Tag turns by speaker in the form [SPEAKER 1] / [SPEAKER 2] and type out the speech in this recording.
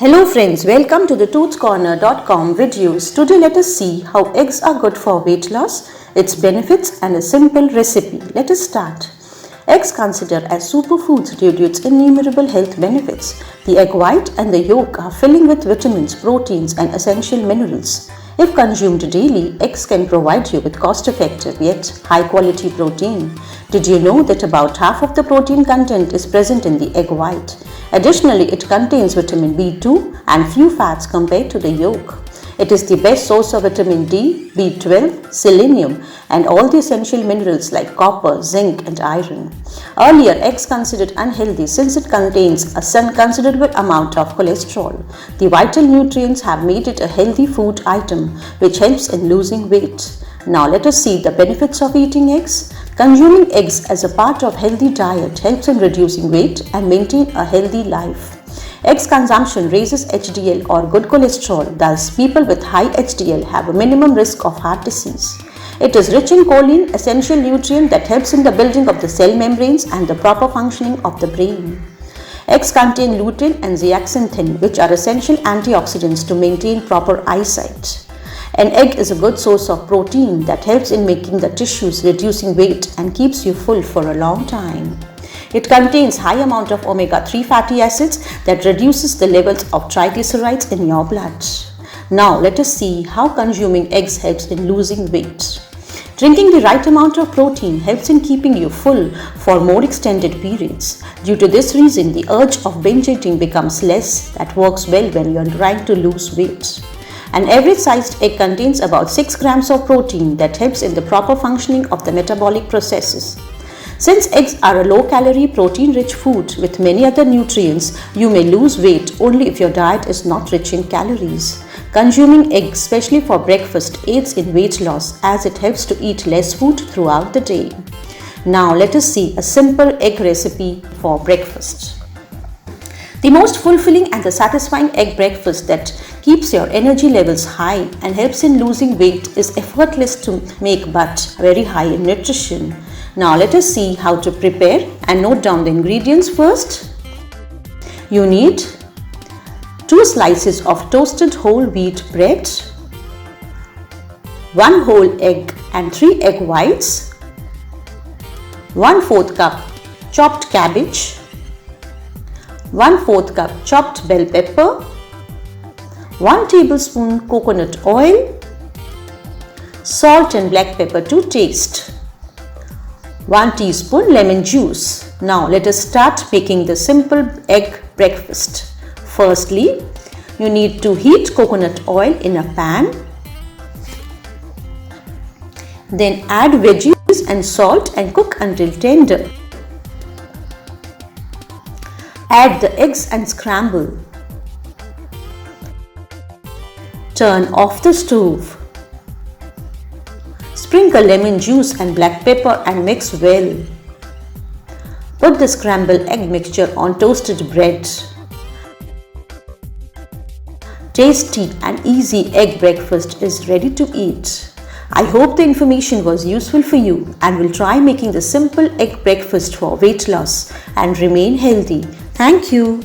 [SPEAKER 1] Hello friends, welcome to the toothcorner.com videos. Today let us see how eggs are good for weight loss, its benefits and a simple recipe. Let us start. Eggs considered as superfoods due to its innumerable health benefits. The egg white and the yolk are filling with vitamins, proteins and essential minerals. If consumed daily, eggs can provide you with cost-effective yet high-quality protein. Did you know that about half of the protein content is present in the egg white? Additionally, it contains vitamin B2 and few fats compared to the yolk. It is the best source of vitamin D, B12, selenium and all the essential minerals like copper, zinc and iron. Earlier, eggs considered unhealthy since it contains a considerable amount of cholesterol. The vital nutrients have made it a healthy food item which helps in losing weight. Now let us see the benefits of eating eggs. Consuming eggs as a part of healthy diet helps in reducing weight and maintain a healthy life. Eggs consumption raises HDL or good cholesterol, thus people with high HDL have a minimum risk of heart disease. It is rich in choline, essential nutrient that helps in the building of the cell membranes and the proper functioning of the brain. Eggs contain lutein and zeaxanthin, which are essential antioxidants to maintain proper eyesight. An egg is a good source of protein that helps in making the tissues, reducing weight and keeps you full for a long time. It contains high amount of omega-3 fatty acids that reduces the levels of triglycerides in your blood. Now let us see how consuming eggs helps in losing weight. Drinking the right amount of protein helps in keeping you full for more extended periods. Due to this reason, the urge of binge eating becomes less. That works well when you are trying to lose weight. An average-sized egg contains about 6 grams of protein that helps in the proper functioning of the metabolic processes. Since eggs are a low-calorie, protein-rich food with many other nutrients, you may lose weight only if your diet is not rich in calories. Consuming eggs, especially for breakfast, aids in weight loss as it helps to eat less food throughout the day. Now let us see a simple egg recipe for breakfast. The most fulfilling and the satisfying egg breakfast that keeps your energy levels high and helps in losing weight is effortless to make but very high in nutrition. Now let us see how to prepare and note down the ingredients first. You need 2 slices of toasted whole wheat bread, 1 whole egg and 3 egg whites, 1/4 cup chopped cabbage, 1/4 cup chopped bell pepper, 1 tablespoon coconut oil, salt and black pepper to taste, 1 teaspoon lemon juice. Now let us start making the simple egg breakfast. Firstly, you need to heat coconut oil in a pan. Then add veggies and salt and cook until tender. Add the eggs and scramble. Turn off the stove. Sprinkle lemon juice and black pepper and mix well. Put the scrambled egg mixture on toasted bread. Tasty and easy egg breakfast is ready to eat. I hope the information was useful for you and will try making the simple egg breakfast for weight loss and remain healthy. Thank you.